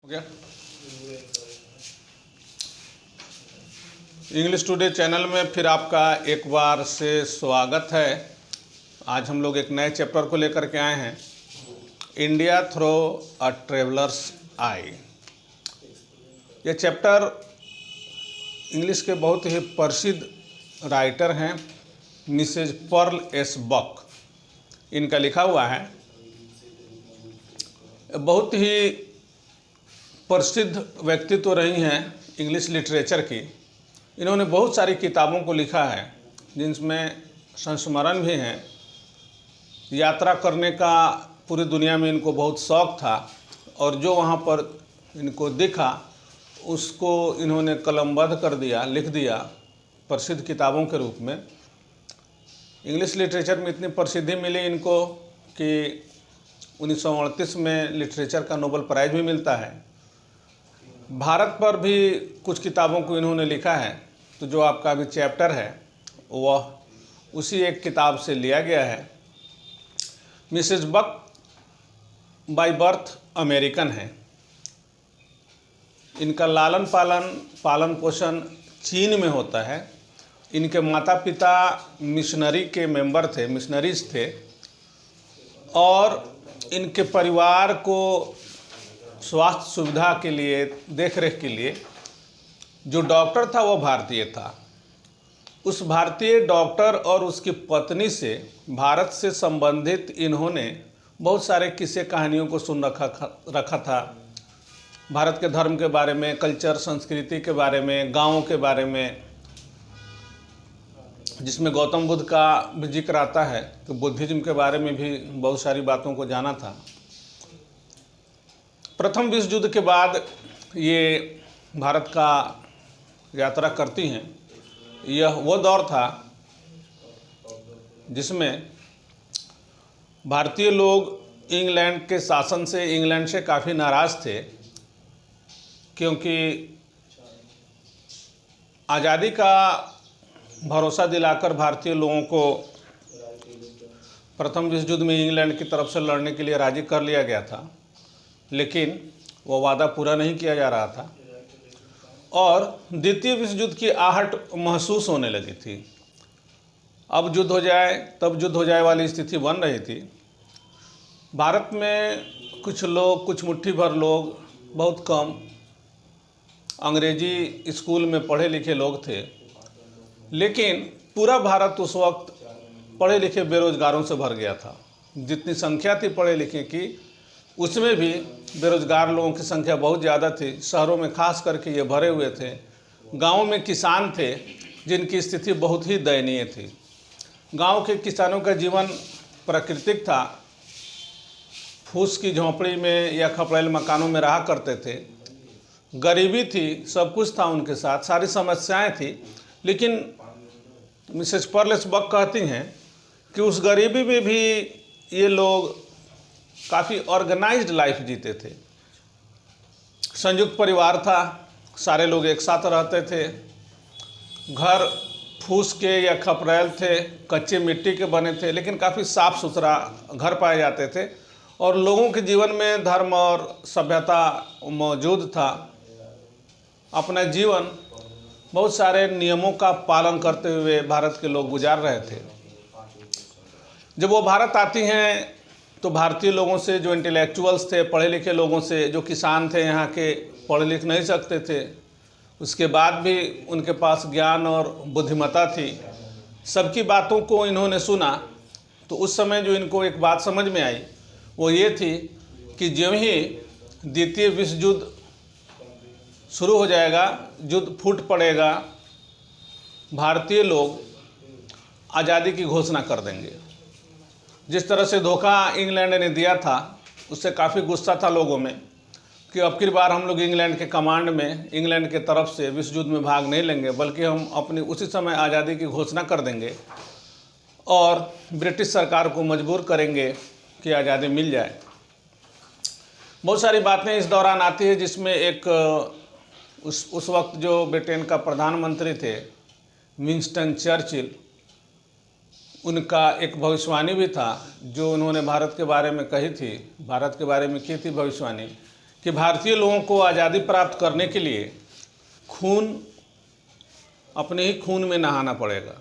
गया। English today channel में फिर आपका एक बार से स्वागत है। आज हम लोग एक नए चैप्टर को लेकर के आए हैं, इंडिया थ्रू अ ट्रेवलर्स आई। ये चैप्टर इंग्लिश के बहुत ही प्रसिद्ध राइटर हैं मिसेज पर्ल एस बक, इनका लिखा हुआ है। बहुत ही प्रसिद्ध व्यक्तित्व रही हैं इंग्लिश लिटरेचर की। इन्होंने बहुत सारी किताबों को लिखा है जिनमें संस्मरण भी हैं। यात्रा करने का पूरी दुनिया में इनको बहुत शौक़ था और जो वहाँ पर इनको दिखा उसको इन्होंने कलमबद्ध कर दिया, लिख दिया प्रसिद्ध किताबों के रूप में। इंग्लिश लिटरेचर में इतनी प्रसिद्धि मिली इनको कि 1938 में लिटरेचर का नोबेल प्राइज़ भी मिलता है। भारत पर भी कुछ किताबों को इन्होंने लिखा है, तो जो आपका अभी चैप्टर है वह उसी एक किताब से लिया गया है। Mrs Buck by birth American है। इनका पालन पोषण चीन में होता है। इनके माता पिता मिशनरी के मेंबर थे, मिशनरीज थे, और इनके परिवार को स्वास्थ्य सुविधा के लिए, देखरेख के लिए जो डॉक्टर था वो भारतीय था। उस भारतीय डॉक्टर और उसकी पत्नी से भारत से संबंधित इन्होंने बहुत सारे किस्से कहानियों को सुन रखा था। भारत के धर्म के बारे में, कल्चर संस्कृति के बारे में, गाँवों के बारे में, जिसमें गौतम बुद्ध का भी जिक्र आता है, तो बुद्धिज्म के बारे में भी बहुत सारी बातों को जाना था। प्रथम विश्व युद्ध के बाद ये भारत का यात्रा करती हैं। यह वो दौर था जिसमें भारतीय लोग इंग्लैंड के शासन से, इंग्लैंड से काफ़ी नाराज़ थे, क्योंकि आज़ादी का भरोसा दिलाकर भारतीय लोगों को प्रथम विश्व युद्ध में इंग्लैंड की तरफ से लड़ने के लिए राजी कर लिया गया था, लेकिन वो वादा पूरा नहीं किया जा रहा था और द्वितीय विश्व युद्ध की आहट महसूस होने लगी थी। अब युद्ध हो जाए तब युद्ध हो जाए वाली स्थिति बन रही थी। भारत में कुछ लोग, कुछ मुट्ठी भर लोग, बहुत कम अंग्रेजी स्कूल में पढ़े लिखे लोग थे, लेकिन पूरा भारत उस वक्त पढ़े लिखे बेरोजगारों से भर गया था। जितनी संख्या थी पढ़े लिखे की, उसमें भी बेरोजगार लोगों की संख्या बहुत ज़्यादा थी। शहरों में खास करके ये भरे हुए थे। गाँव में किसान थे जिनकी स्थिति बहुत ही दयनीय थी। गांव के किसानों का जीवन प्राकृतिक था। फूस की झोंपड़ी में या खपड़ेल मकानों में रहा करते थे। गरीबी थी, सब कुछ था उनके साथ, सारी समस्याएं थी, लेकिन मिसेज पर्ल एस बक कहती हैं कि उस गरीबी में भी ये लोग काफ़ी ऑर्गेनाइज्ड लाइफ जीते थे। संयुक्त परिवार था, सारे लोग एक साथ रहते थे। घर फूस के या खपरेल थे, कच्चे मिट्टी के बने थे, लेकिन काफ़ी साफ़ सुथरा घर पाए जाते थे और लोगों के जीवन में धर्म और सभ्यता मौजूद था। अपना जीवन बहुत सारे नियमों का पालन करते हुए भारत के लोग गुजार रहे थे। जब वो भारत आती हैं तो भारतीय लोगों से, जो इंटेलेक्चुअल्स थे, पढ़े लिखे लोगों से, जो किसान थे यहाँ के, पढ़ लिख नहीं सकते थे, उसके बाद भी उनके पास ज्ञान और बुद्धिमत्ता थी, सबकी बातों को इन्होंने सुना। तो उस समय जो इनको एक बात समझ में आई वो ये थी कि ज्यों ही द्वितीय विश्व युद्ध शुरू हो जाएगा, युद्ध फूट पड़ेगा, भारतीय लोग आज़ादी की घोषणा कर देंगे। जिस तरह से धोखा इंग्लैंड ने दिया था, उससे काफ़ी गुस्सा था लोगों में कि अब की बार हम लोग इंग्लैंड के कमांड में, इंग्लैंड के तरफ से विश्व युद्ध में भाग नहीं लेंगे, बल्कि हम अपनी उसी समय आज़ादी की घोषणा कर देंगे और ब्रिटिश सरकार को मजबूर करेंगे कि आज़ादी मिल जाए। बहुत सारी बातें इस दौरान आती है, जिसमें एक उस वक्त जो ब्रिटेन का प्रधानमंत्री थे विंस्टन चर्चिल, उनका एक भविष्यवाणी भी था जो उन्होंने भारत के बारे में कही थी, भारत के बारे में की थी भविष्यवाणी कि भारतीय लोगों को आज़ादी प्राप्त करने के लिए अपने ही खून में नहाना पड़ेगा।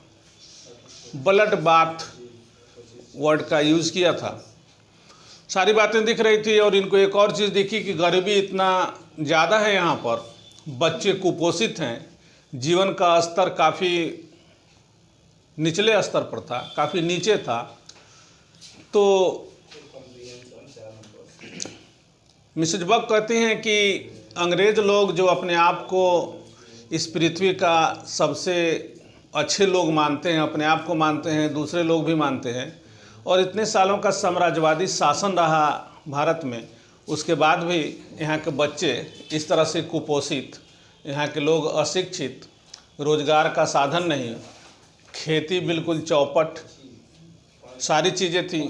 ब्लड बाथ वर्ड का यूज़ किया था। सारी बातें दिख रही थी और इनको एक और चीज़ दिखी कि गरीबी इतना ज़्यादा है यहाँ पर, बच्चे कुपोषित हैं, जीवन का स्तर काफ़ी निचले स्तर पर था, काफ़ी नीचे था। तो मिसेज बक कहती हैं कि अंग्रेज़ लोग जो अपने आप को इस पृथ्वी का सबसे अच्छे लोग मानते हैं, अपने आप को मानते हैं, दूसरे लोग भी मानते हैं, और इतने सालों का साम्राज्यवादी शासन रहा भारत में, उसके बाद भी यहाँ के बच्चे इस तरह से कुपोषित, यहाँ के लोग अशिक्षित, रोजगार का साधन नहीं, खेती बिल्कुल चौपट, सारी चीज़ें थी,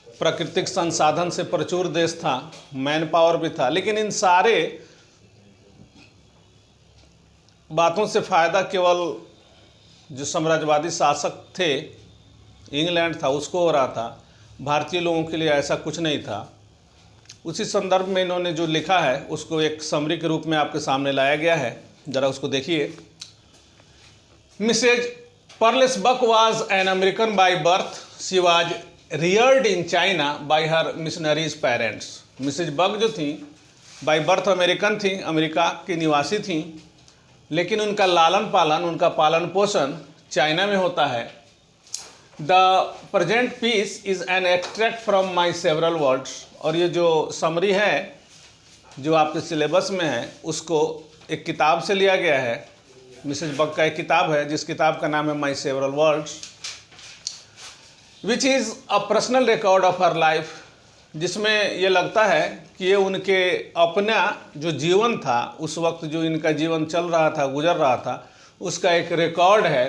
प्राकृतिक संसाधन से प्रचुर देश था, मैन पावर भी था, लेकिन इन सारे बातों से फ़ायदा केवल जो साम्राज्यवादी शासक थे, इंग्लैंड था, उसको हो रहा था। भारतीय लोगों के लिए ऐसा कुछ नहीं था। उसी संदर्भ में इन्होंने जो लिखा है उसको एक समरी के रूप में आपके सामने लाया गया है, ज़रा उसको देखिए। Mrs Pearl S Buck was an American by birth, she was reared in China by her missionaries parents. Mrs Buck जो थी बाई बर्थ अमेरिकन थी, अमेरिका की निवासी थी, लेकिन उनका लालन पालन, उनका पालन पोषण चाइना में होता है। The present piece is an extract from my several words. और ये जो समरी है जो आपके सिलेबस में है उसको एक किताब से लिया गया है। मिसेज बक का एक किताब है जिस किताब का नाम है my several words, which is a personal record of her life, जिसमें ये लगता है कि ये उनके अपना जो जीवन था, उस वक्त जो इनका जीवन चल रहा था, गुजर रहा था, उसका एक रिकॉर्ड है,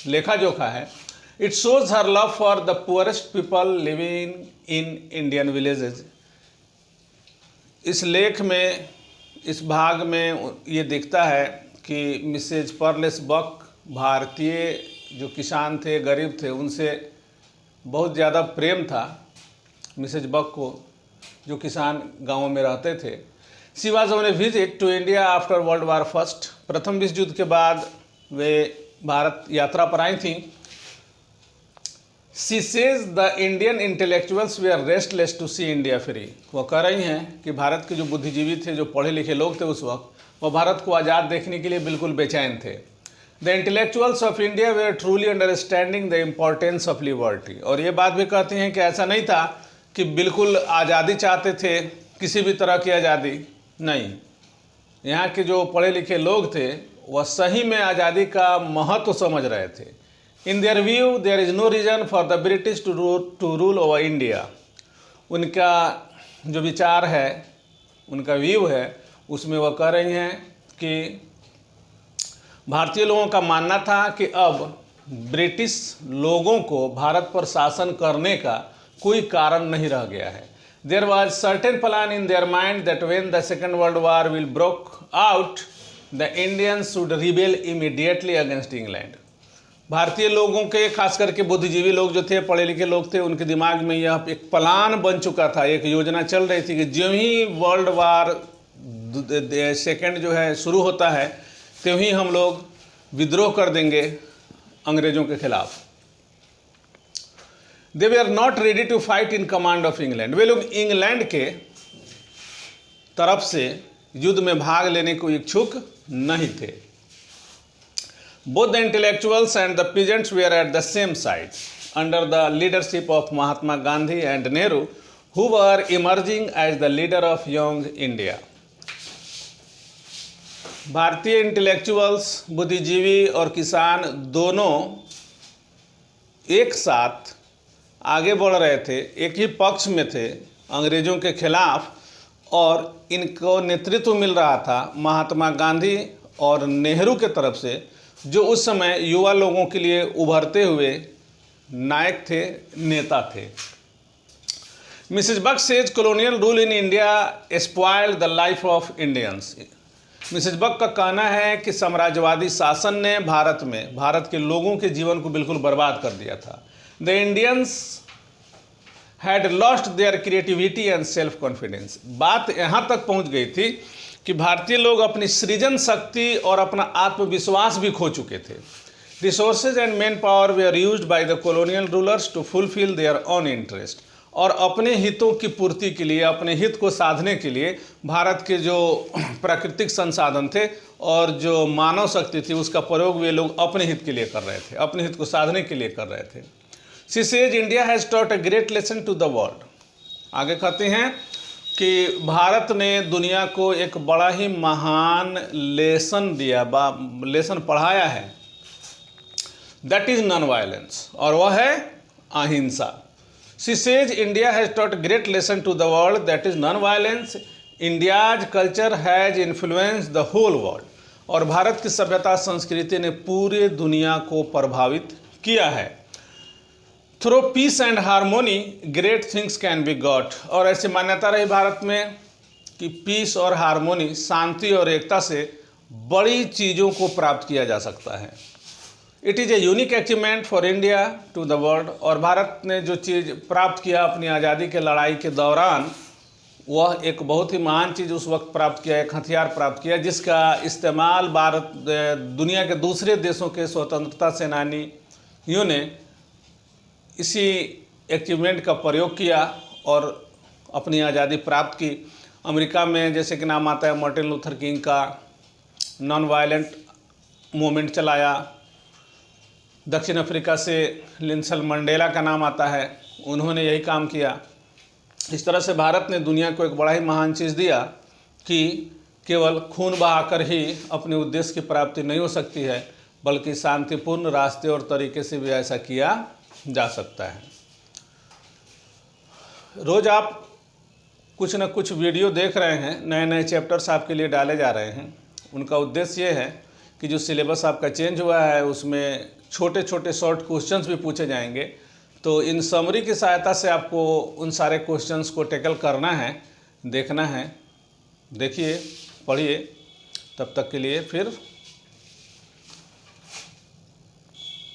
लेखा जोखा है। It shows her love for the poorest people living in Indian villages. इस लेख में, इस भाग में ये दिखता है कि मिसेज पर्लेस बक भारतीय जो किसान थे, गरीब थे, उनसे बहुत ज़्यादा प्रेम था मिसेज बक को, जो किसान गाँवों में रहते थे। She was on a visit to India after world war first. प्रथम विश्व युद्ध के बाद वे भारत यात्रा पर आई थी। She says the Indian intellectuals they are restless to see India free. वो कह रही हैं कि भारत के जो बुद्धिजीवी थे, जो पढ़े लिखे लोग थे उस वक्त, वो भारत को आज़ाद देखने के लिए बिल्कुल बेचैन थे। The intellectuals of India they are truly understanding the importance of liberty. और ये बात भी कहती हैं कि ऐसा नहीं था कि बिल्कुल आज़ादी चाहते थे, किसी भी तरह की आज़ादी नहीं। यहाँ के जो पढ़े लिखे लोग थे वह सही में आज़ादी का महत्व समझ रहे थे। In their view there is no reason for the British to rule over India. उनका जो विचार है, उनका व्यू है, उसमें वह कह रही हैं कि भारतीय लोगों का मानना था कि अब ब्रिटिश लोगों को भारत पर शासन करने का कोई कारण नहीं रह गया है। There was certain plan in their mind that when the second world war will broke out the Indians should rebel immediately against England. भारतीय लोगों के, खास करके बुद्धिजीवी लोग जो थे, पढ़े लिखे लोग थे, उनके दिमाग में यह एक प्लान बन चुका था, एक योजना चल रही थी कि जो ही वर्ल्ड वार सेकेंड जो है शुरू होता है, त्यों ही हम लोग विद्रोह कर देंगे अंग्रेजों के खिलाफ। दे वे are not ready to fight in command of England. वे लोग इंग्लैंड के तरफ से युद्ध में भाग लेने को इच्छुक नहीं थे। Both the intellectuals and the peasants were at the same side under the leadership of Mahatma Gandhi and Nehru, who were emerging as the leader of young India. भारतीय इंटेलेक्चुअल्स, बुद्धिजीवी और किसान दोनों एक साथ आगे बढ़ रहे थे, एक ही पक्ष में थे अंग्रेज़ों के खिलाफ, और इनको नेतृत्व मिल रहा था महात्मा गांधी और नेहरू के तरफ से, जो उस समय युवा लोगों के लिए उभरते हुए नायक थे, नेता थे। Mrs Buck says colonial rule in India spoiled the life of Indians. Mrs Buck का कहना है कि साम्राज्यवादी शासन ने भारत के लोगों के जीवन को बिल्कुल बर्बाद कर दिया था। The Indians had lost their creativity and self confidence. बात यहाँ तक पहुँच गई थी कि भारतीय लोग अपनी सृजन शक्ति और अपना आत्मविश्वास भी खो चुके थे। Resources and man power were used by the colonial rulers to fulfil their own interest. और अपने हितों की पूर्ति के लिए, अपने हित को साधने के लिए भारत के जो प्राकृतिक संसाधन थे और जो मानव शक्ति थी उसका प्रयोग वे लोग अपने हित के लिए कर रहे थे, अपने हित को साधने के लिए कर रहे थे। She says India has taught a great lesson to the world. आगे कहते हैं कि भारत ने दुनिया को एक बड़ा ही महान लेसन दिया, लेसन पढ़ाया है। दैट इज़ नॉन वायलेंस, और वह है अहिंसा। She says India has taught great lesson to the world, that is non-violence. India's culture has influenced the whole world. और भारत की सभ्यता संस्कृति ने पूरे दुनिया को प्रभावित किया है। Through peace and harmony, great things can be got. और ऐसी मान्यता रही भारत में कि पीस और हारमोनी, शांति और एकता से बड़ी चीज़ों को प्राप्त किया जा सकता है। It is a unique achievement for India to the world. और भारत ने जो चीज़ प्राप्त किया अपनी आज़ादी के लड़ाई के दौरान, वह एक बहुत ही महान चीज़ उस वक्त प्राप्त किया, एक हथियार प्राप्त किया जिसका इस्तेमाल भारत दुनिया के दूसरे देशों के स्वतंत्रता सेनानियों ने इसी अचीवमेंट का प्रयोग किया और अपनी आज़ादी प्राप्त की। अमेरिका में जैसे कि नाम आता है मार्टिन लूथर किंग का नॉन वायलेंट मूवमेंट चलाया। दक्षिण अफ्रीका से नेल्सन मंडेला का नाम आता है, उन्होंने यही काम किया। इस तरह से भारत ने दुनिया को एक बड़ा ही महान चीज़ दिया कि केवल खून बहाकर ही अपने उद्देश्य की प्राप्ति नहीं हो सकती है, बल्कि शांतिपूर्ण रास्ते और तरीके से भी ऐसा किया जा सकता है। रोज़ आप कुछ न कुछ वीडियो देख रहे हैं, नए नए चैप्टर्स आपके लिए डाले जा रहे हैं। उनका उद्देश्य ये है कि जो सिलेबस आपका चेंज हुआ है उसमें छोटे छोटे शॉर्ट क्वेश्चंस भी पूछे जाएंगे। तो इन समरी की सहायता से आपको उन सारे क्वेश्चंस को टैकल करना है, देखना है। देखिए, पढ़िए। तब तक के लिए फिर